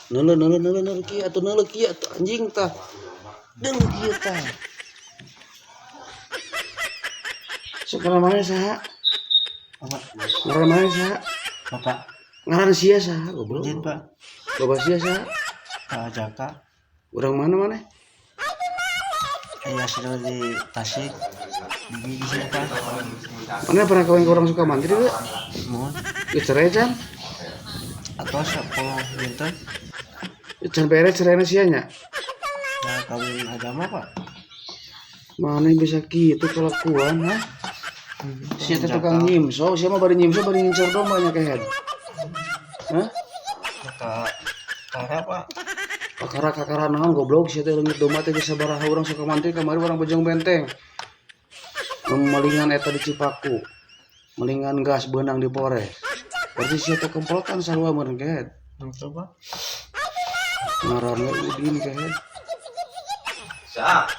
Neuleuh kieu atuh neuleuh kieu anjing tah. Neuleuh kieu tah. Sekarang mana saha? Apa? Ngaran mana saha? Bapak Ngaran sia saha goblok? izin Pak. Bapak sia saha? Pak Jaka. Urang mana maneh? Ayah sudah di Tasik. Di sini Pak. Mana pernah kawin ke orang Sukamantri teu? Mohon. Geus cerai can? Atau 10 dinten. Can beres ceraina sia nya. Ya kawin agama Pak. Mana bisa kitu kelakuan ha? Sia teh tukang nyimso, sia mah bari nyimso bari ngincer domba nya kehead. Hah? Kakak Pak. Kakara naon goblok sia teh leungit domba teh geus sabaraha urang Sukamantri kamari urang Bojong Benteng. Melingan eta di Cipaku. Melingan gas beunang di Pores. Berarti sia teh komplotan sarua meureun kehead. Itu Pak. Ngaranna Udin kehead. Siap.